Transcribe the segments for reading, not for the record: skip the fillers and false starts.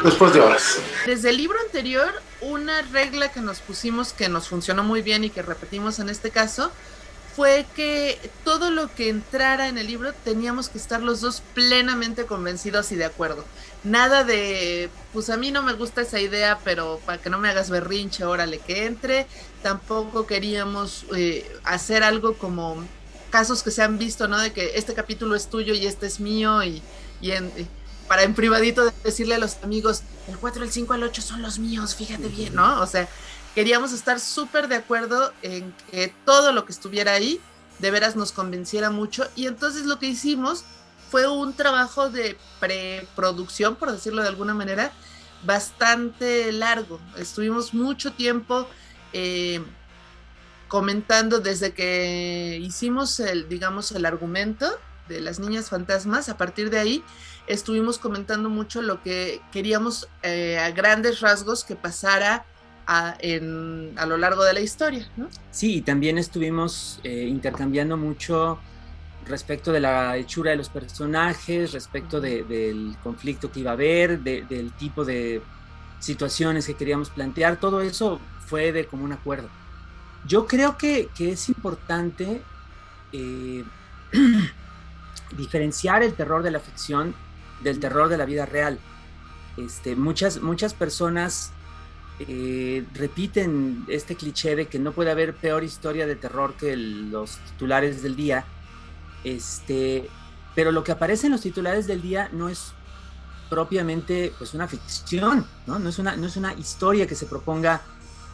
después de horas. Desde el libro anterior, una regla que nos pusimos que nos funcionó muy bien y que repetimos en este caso fue que todo lo que entrara en el libro teníamos que estar los dos plenamente convencidos y de acuerdo. Nada de, pues a mí no me gusta esa idea, pero para que no me hagas berrinche, órale que entre. Tampoco queríamos hacer algo como casos que se han visto, ¿no? De que este capítulo es tuyo y este es mío y para en privadito decirle a los amigos, el 4, el 5, el 8 son los míos, fíjate bien, ¿no? O sea, queríamos estar súper de acuerdo en que todo lo que estuviera ahí de veras nos convenciera mucho y entonces lo que hicimos fue un trabajo de preproducción, por decirlo de alguna manera, bastante largo. Estuvimos mucho tiempo eh, comentando desde que hicimos digamos, el argumento de las niñas fantasmas. A partir de ahí estuvimos comentando mucho lo que queríamos a grandes rasgos que pasara a lo largo de la historia, ¿no? Sí, y también estuvimos intercambiando mucho respecto de la hechura de los personajes, respecto del conflicto que iba a haber, del tipo de situaciones que queríamos plantear. Todo eso fue de común acuerdo. Yo creo que es importante eh, diferenciar el terror de la ficción del terror de la vida real. Muchas personas repiten este cliché de que no puede haber peor historia de terror que los titulares del día. Pero lo que aparece en los titulares del día no es propiamente pues una ficción, ¿no? No es una historia que se proponga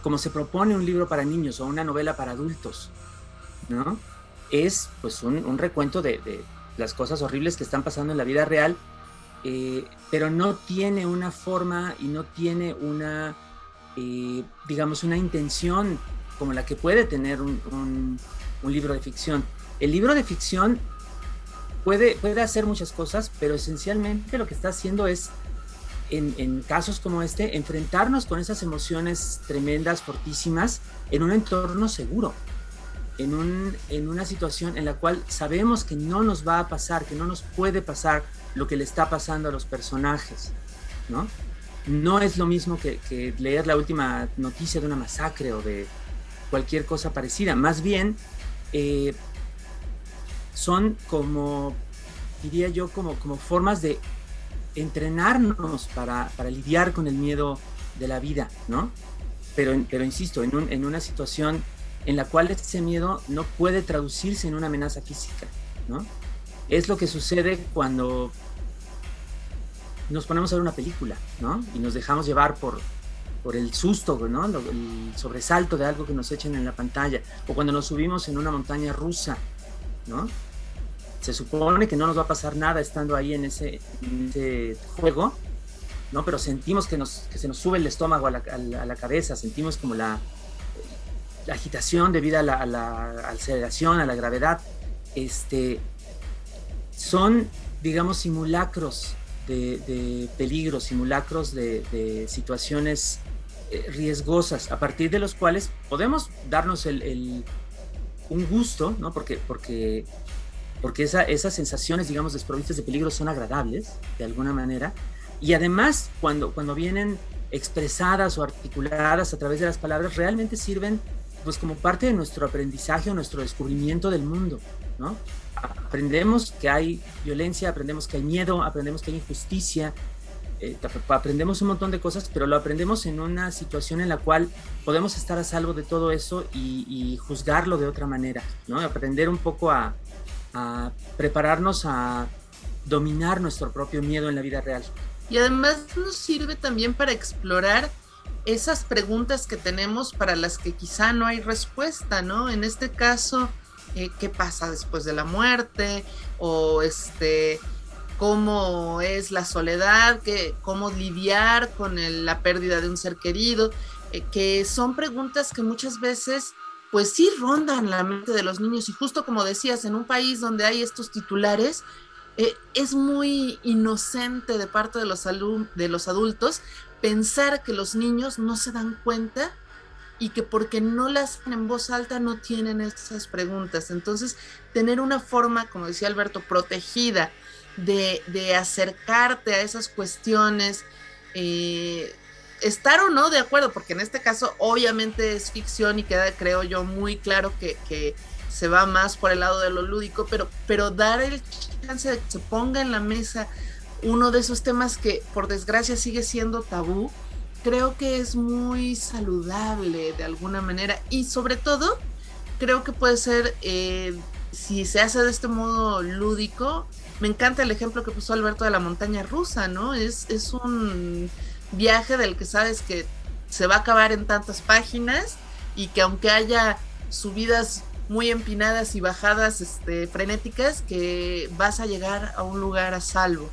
como se propone un libro para niños o una novela para adultos, ¿no? Es pues un recuento de las cosas horribles que están pasando en la vida real, pero no tiene una forma y no tiene una, digamos, una intención como la que puede tener un libro de ficción. El libro de ficción puede hacer muchas cosas, pero esencialmente lo que está haciendo es, en casos como este, enfrentarnos con esas emociones tremendas, fortísimas, en un entorno seguro, en una situación en la cual sabemos que no nos va a pasar, que no nos puede pasar lo que le está pasando a los personajes, ¿no? No es lo mismo que leer la última noticia de una masacre o de cualquier cosa parecida. Más bien, son como, diría yo, como formas de entrenarnos para lidiar con el miedo de la vida, ¿no? Pero insisto, en una situación en la cual ese miedo no puede traducirse en una amenaza física, ¿no? Es lo que sucede cuando nos ponemos a ver una película, ¿no? Y nos dejamos llevar por el susto, ¿no? El sobresalto de algo que nos echan en la pantalla, o cuando nos subimos en una montaña rusa, ¿no? Se supone que no nos va a pasar nada estando ahí en ese juego, ¿no? Pero sentimos que se nos sube el estómago a la cabeza, sentimos como la agitación debido a la aceleración, a la gravedad. Son, digamos, simulacros de peligro, simulacros de situaciones riesgosas, a partir de los cuales podemos darnos un gusto, ¿no? Porque esas sensaciones, digamos, desprovistas de peligro son agradables, de alguna manera, y además, cuando vienen expresadas o articuladas a través de las palabras, realmente sirven pues como parte de nuestro aprendizaje o nuestro descubrimiento del mundo, ¿no? Aprendemos que hay violencia, aprendemos que hay miedo, aprendemos que hay injusticia, aprendemos un montón de cosas, pero lo aprendemos en una situación en la cual podemos estar a salvo de todo eso y juzgarlo de otra manera, ¿no? Aprender un poco a prepararnos a dominar nuestro propio miedo en la vida real. Y además nos sirve también para explorar esas preguntas que tenemos para las que quizá no hay respuesta, ¿no? En este caso, ¿qué pasa después de la muerte? O cómo es la soledad, cómo lidiar con la pérdida de un ser querido, que son preguntas que muchas veces pues sí rondan la mente de los niños y justo como decías, en un país donde hay estos titulares, es muy inocente de parte de los adultos pensar que los niños no se dan cuenta y que porque no las hacen en voz alta no tienen esas preguntas. Entonces, tener una forma, como decía Alberto, protegida de acercarte a esas cuestiones eh, estar o no de acuerdo, porque en este caso obviamente es ficción y queda, creo yo, muy claro que se va más por el lado de lo lúdico, pero dar el chance de que se ponga en la mesa uno de esos temas que por desgracia sigue siendo tabú, creo que es muy saludable de alguna manera y sobre todo creo que puede ser, si se hace de este modo lúdico, me encanta el ejemplo que puso Alberto de la montaña rusa, ¿no? Es un viaje del que sabes que se va a acabar en tantas páginas y que aunque haya subidas muy empinadas y bajadas frenéticas, que vas a llegar a un lugar a salvo.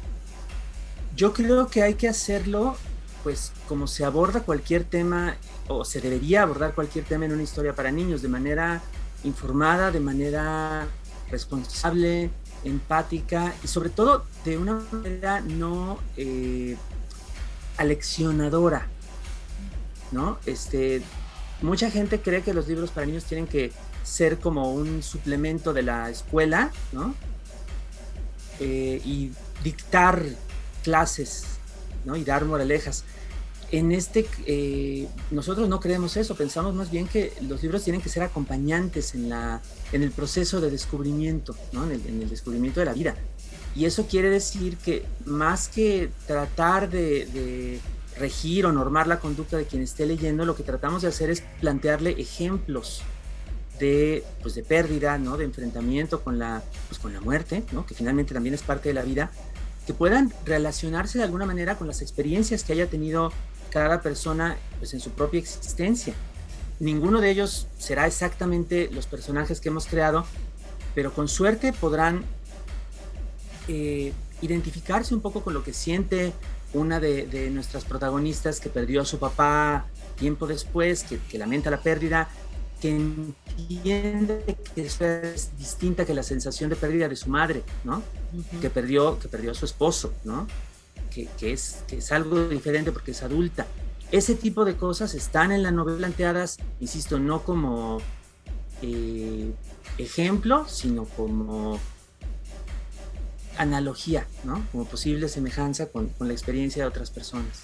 Yo creo que hay que hacerlo, pues, como se aborda cualquier tema, o se debería abordar cualquier tema en una historia para niños, de manera informada, de manera responsable, empática y sobre todo de una manera no aleccionadora, ¿no? Mucha gente cree que los libros para niños tienen que ser como un suplemento de la escuela, ¿no? Y dictar clases, ¿no? Y dar moralejas. Nosotros no creemos eso, pensamos más bien que los libros tienen que ser acompañantes en el proceso de descubrimiento, ¿no? En el descubrimiento de la vida. Y eso quiere decir que más que tratar de regir o normar la conducta de quien esté leyendo, lo que tratamos de hacer es plantearle ejemplos de pérdida, ¿no? De enfrentamiento con la muerte, ¿no? Que finalmente también es parte de la vida, que puedan relacionarse de alguna manera con las experiencias que haya tenido cada persona, pues, en su propia existencia. Ninguno de ellos será exactamente los personajes que hemos creado, pero con suerte podrán identificarse un poco con lo que siente una de nuestras protagonistas que perdió a su papá tiempo después, que lamenta la pérdida, que entiende que es distinta que la sensación de pérdida de su madre, ¿no? Uh-huh. Que perdió a su esposo, ¿no? Que es algo diferente porque es adulta. Ese tipo de cosas están en la novela planteadas, insisto, no como ejemplo, sino como analogía, ¿no? Como posible semejanza con la experiencia de otras personas.